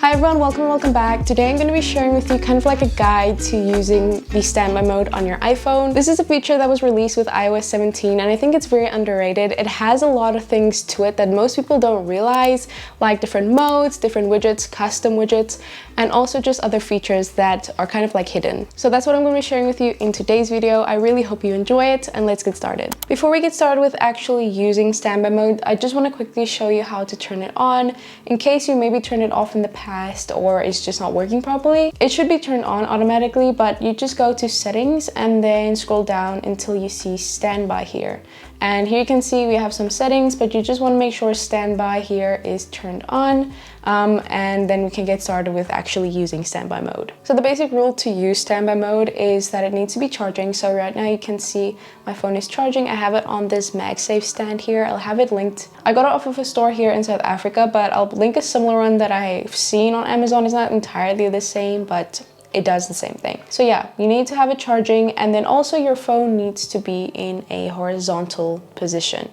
Hi everyone, welcome back. Today I'm going to be sharing with you kind of like a guide to using the standby mode on your iPhone. This is a feature that was released with iOS 17 and I think it's very underrated. It has a lot of things to it that most people don't realize, like different modes, different widgets, custom widgets, and also just other features that are kind of like hidden. So that's what I'm going to be sharing with you in today's video. I really hope you enjoy it, and let's get started. Before we get started with actually using standby mode, I just want to quickly show you how to turn it on in case you maybe turned it off in the past or it's just not working properly. It should be turned on automatically, but you just go to settings and then scroll down until you see standby here. And here you can see we have some settings, but you just want to make sure standby here is turned on, and then we can get started with actually using standby mode. So the basic rule to use standby mode is that it needs to be charging. So right now you can see my phone is charging. I have it on this MagSafe stand here. I'll have it linked. I got it off of a store here in South Africa, but I'll link a similar one that I've seen on Amazon. It's not entirely the same, but it does the same thing. So yeah, you need to have it charging, and then also your phone needs to be in a horizontal position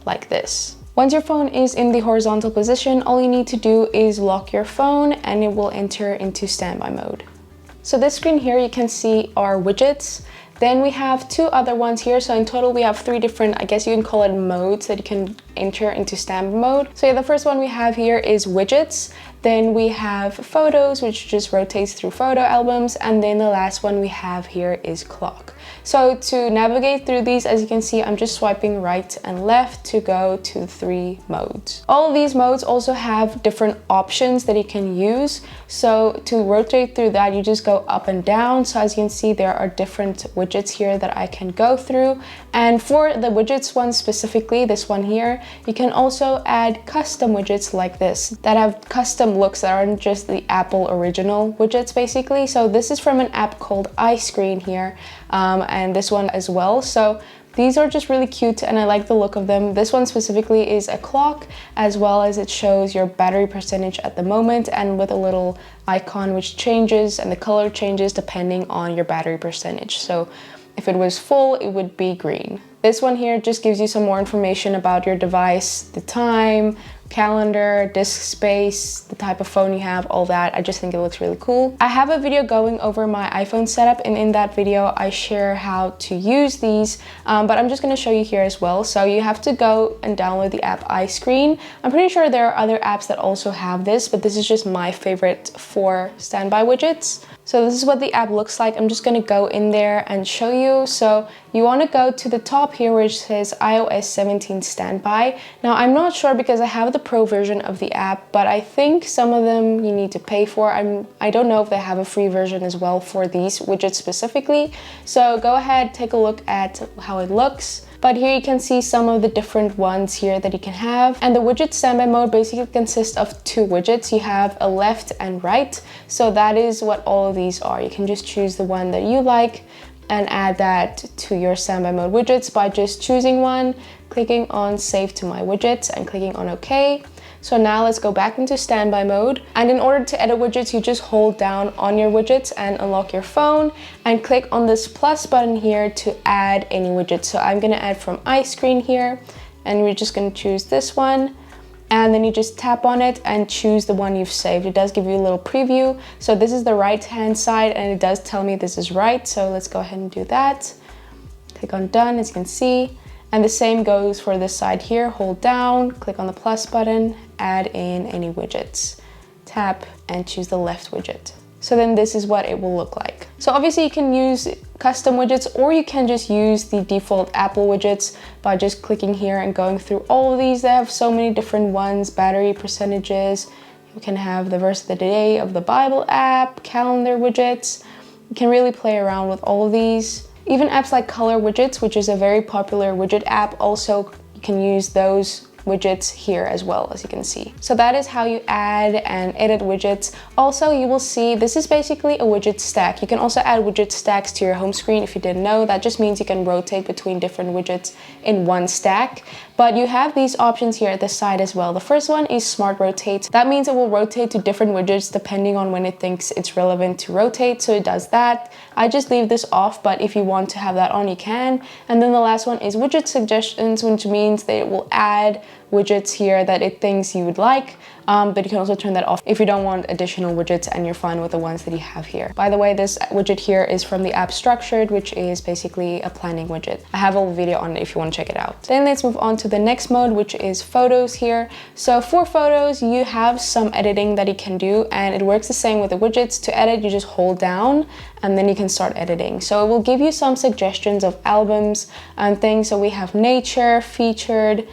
like this. Once your phone is in the horizontal position, all you need to do is lock your phone and it will enter into standby mode. So this screen here you can see are widgets. Then we have two other ones here. So in total we have three different, I guess you can call it modes, that you can enter into standby mode. So yeah, the first one we have here is widgets. Then we have photos, which just rotates through photo albums. And then the last one we have here is clock. So to navigate through these, as you can see, I'm just swiping right and left to go to the three modes. All of these modes also have different options that you can use. So to rotate through that, you just go up and down. So as you can see, there are different widgets here that I can go through. And for the widgets one specifically, this one here, you can also add custom widgets like this that have custom looks that aren't just the Apple original widgets basically. So this is from an app called iScreen here, and this one as well. So these are just really cute and I like the look of them. This one specifically is a clock, as well as it shows your battery percentage at the moment, and with a little icon which changes, and the color changes depending on your battery percentage. So if it was full, it would be green. This one here just gives you some more information about your device, the time, calendar, disk space, the type of phone you have, all that. I just think it looks really cool. I have a video going over my iPhone setup, and in that video I share how to use these, but I'm just going to show you here as well. So you have to go and download the app iScreen. I'm pretty sure there are other apps that also have this, but this is just my favorite for standby widgets. So this is what the app looks like. I'm just going to go in there and show you. So you want to go to the top here which says iOS 17 standby. Now I'm not sure because I have the Pro version of the app, but I think some of them you need to pay for. I don't know if they have a free version as well for these widgets specifically. So go ahead, take a look at how it looks. But here you can see some of the different ones here that you can have. And the widget standby mode basically consists of two widgets. You have a left and right. So that is what all of these are. You can just choose the one that you like and add that to your standby mode widgets by just choosing one, clicking on save to my widgets and clicking on OK. So now let's go back into standby mode. And in order to edit widgets, you just hold down on your widgets and unlock your phone and click on this plus button here to add any widget. So I'm gonna add from iScreen here, and we're just gonna choose this one. And then you just tap on it and choose the one you've saved. It does give you a little preview. So this is the right-hand side and it does tell me this is right. So let's go ahead and do that. Click on done, as you can see. And the same goes for this side here. Hold down, click on the plus button, add in any widgets. Tap and choose the left widget. So then this is what it will look like. So obviously you can use custom widgets, or you can just use the default Apple widgets by just clicking here and going through all of these. They have so many different ones, battery percentages. You can have the verse of the day of the Bible app, calendar widgets. You can really play around with all of these. Even apps like color widgets, which is a very popular widget app, also you can use those widgets here as well, as you can see. So that is how you add and edit widgets. Also, you will see this is basically a widget stack. You can also add widget stacks to your home screen if you didn't know. That just means you can rotate between different widgets in one stack. But you have these options here at the side as well. The first one is Smart Rotate. That means it will rotate to different widgets depending on when it thinks it's relevant to rotate. So it does that. I just leave this off, but if you want to have that on, you can. And then the last one is Widget Suggestions, which means that it will add widgets here that it thinks you would like, but you can also turn that off if you don't want additional widgets and you're fine with the ones that you have here. By the way, this widget here is from the app Structured, which is basically a planning widget. I have a whole video on it if you want to check it out. Then let's move on to the next mode, which is photos here. So for photos, you have some editing that you can do, and it works the same with the widgets. To edit, you just hold down and then you can start editing. So it will give you some suggestions of albums and things. So we have nature, featured,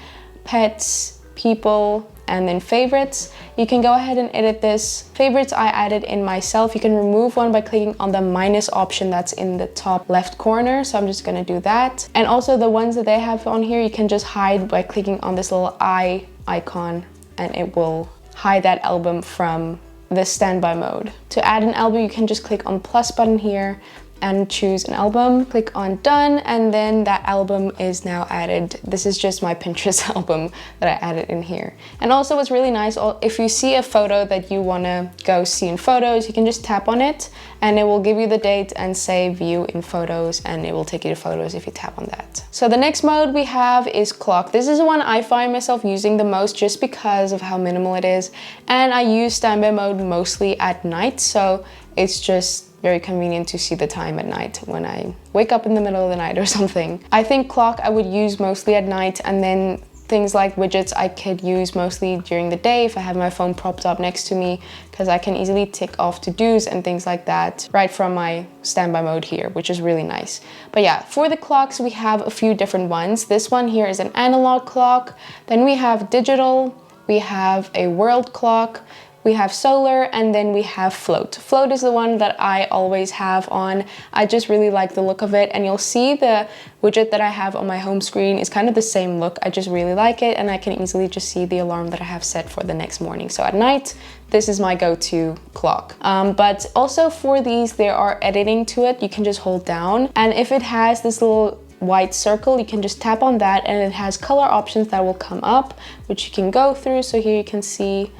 pets, people, and then favorites. You can go ahead and edit this. Favorites I added in myself. You can remove one by clicking on the minus option that's in the top left corner. So I'm just gonna do that. And also the ones that they have on here, you can just hide by clicking on this little eye icon, and it will hide that album from the standby mode. To add an album, you can just click on plus button here and choose an album, click on done, and then that album is now added. This is just my Pinterest album that I added in here. And also what's really nice, if you see a photo that you wanna go see in photos, you can just tap on it and it will give you the date and say view in photos, and it will take you to photos if you tap on that. So the next mode we have is clock. This is the one I find myself using the most just because of how minimal it is. And I use standby mode mostly at night, so it's just very convenient to see the time at night when I wake up in the middle of the night or something. I think clock I would use mostly at night, and then things like widgets I could use mostly during the day if I have my phone propped up next to me, because I can easily tick off to-dos and things like that right from my standby mode here, which is really nice. But yeah, for the clocks we have a few different ones. This one here is an analog clock. Then we have digital, we have a world clock, we have solar, and then we have float. Float is the one that I always have on. I just really like the look of it, and you'll see the widget that I have on my home screen is kind of the same look. I just really like it, and I can easily just see the alarm that I have set for the next morning. So at night, this is my go-to clock. But also for these, there are editing to it. You can just hold down, and if it has this little white circle, you can just tap on that, and it has color options that will come up, which you can go through. So here you can see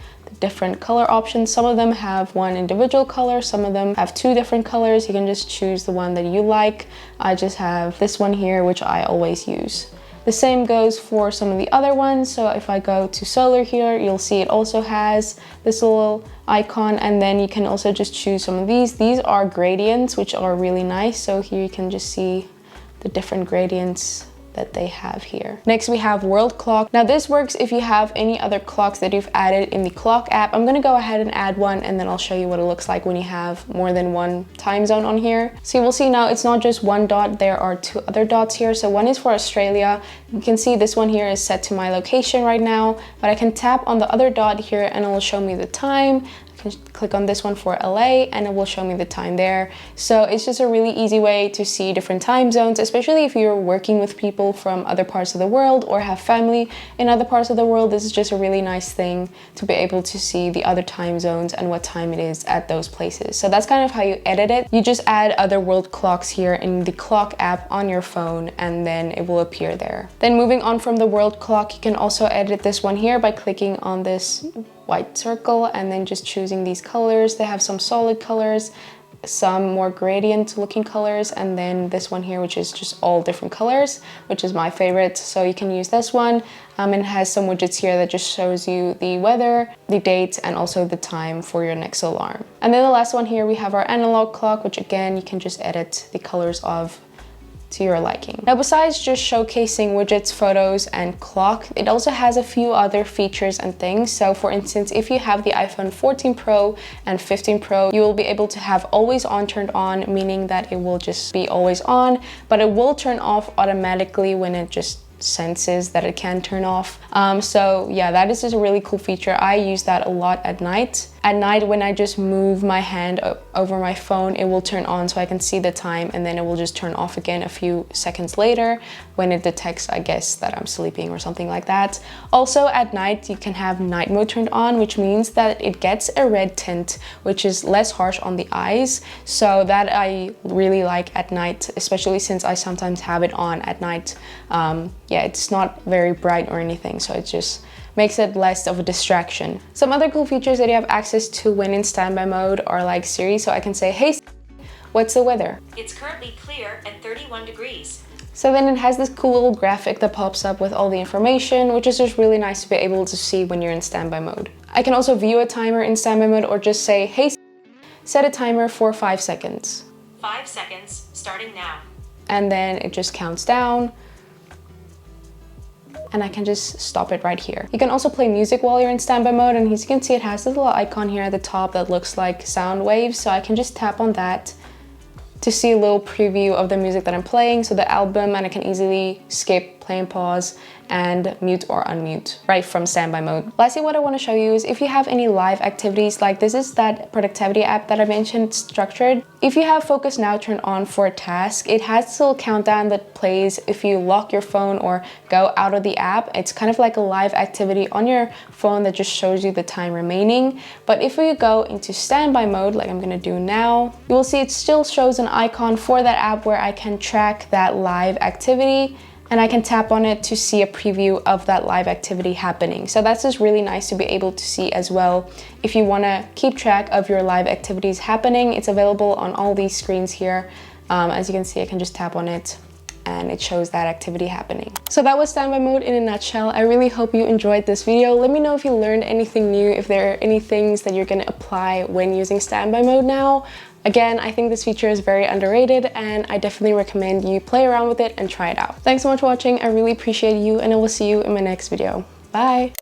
different color options. Some of them have one individual color, some of them have two different colors. You can just choose the one that you like. I just have this one here, which I always use. The same goes for some of the other ones. So if I go to solar here, you'll see it also has this little icon, and then you can also just choose some of these. These are gradients, which are really nice. So here you can just see the different gradients that they have here. Next we have world clock. Now this works if you have any other clocks that you've added in the clock app. I'm gonna go ahead and add one, and then I'll show you what it looks like when you have more than one time zone on here. So you will see now it's not just one dot, there are two other dots here. So one is for Australia. You can see this one here is set to my location right now, but I can tap on the other dot here and it will show me the time. I can click on this one for LA and it will show me the time there. So it's just a really easy way to see different time zones, especially if you're working with people from other parts of the world or have family in other parts of the world. This is just a really nice thing to be able to see the other time zones and what time it is at those places. So that's kind of how you edit it. You just add other world clocks here in the clock app on your phone, and then it will appear there. Then moving on from the world clock, you can also edit this one here by clicking on this white circle and then just choosing these colors. They have some solid colors, some more gradient looking colors, and then this one here, which is just all different colors, which is my favorite. So you can use this one, and it has some widgets here that just shows you the weather, the date, and also the time for your next alarm. And then the last one here, we have our analog clock, which again, you can just edit the colors of to your liking. Now, besides just showcasing widgets, photos, and clock, it also has a few other features and things. So for instance, if you have the iPhone 14 Pro and 15 Pro, you will be able to have always on turned on, meaning that it will just be always on, but it will turn off automatically when it just senses that it can turn off. So yeah, that is just a really cool feature. I use that a lot at night. At night, when I just move my hand over my phone, it will turn on so I can see the time, and then it will just turn off again a few seconds later when it detects, I guess, that I'm sleeping or something like that. Also at night, you can have night mode turned on, which means that it gets a red tint, which is less harsh on the eyes. So that I really like at night, especially since I sometimes have it on at night. Yeah, it's not very bright or anything, so it just makes it less of a distraction. Some other cool features that you have access to when in standby mode are like Siri, so I can say, hey, what's the weather? It's currently clear and 31 degrees. So then it has this cool little graphic that pops up with all the information, which is just really nice to be able to see when you're in standby mode. I can also view a timer in standby mode or just say, hey, set a timer for 5 seconds. 5 seconds, starting now. And then it just counts down. And I can just stop it right here. You can also play music while you're in standby mode, and as you can see, it has this little icon here at the top that looks like sound waves. So I can just tap on that to see a little preview of the music that I'm playing, so the album, and I can easily skip, play and pause, and mute or unmute right from standby mode. Lastly, what I want to show you is if you have any live activities, like this is that productivity app that I mentioned, Structured. If you have Focus Now turned on for a task, it has this little countdown that plays if you lock your phone or go out of the app. It's kind of like a live activity on your phone that just shows you the time remaining. But if we go into standby mode, like I'm gonna do now, you will see it still shows an icon for that app where I can track that live activity, and I can tap on it to see a preview of that live activity happening. So that's just really nice to be able to see as well. If you wanna keep track of your live activities happening, it's available on all these screens here. As you can see, I can just tap on it and it shows that activity happening. So that was standby mode in a nutshell. I really hope you enjoyed this video. Let me know if you learned anything new, if there are any things that you're gonna apply when using standby mode now. Again, I think this feature is very underrated, and I definitely recommend you play around with it and try it out. Thanks so much for watching. I really appreciate you, and I will see you in my next video. Bye!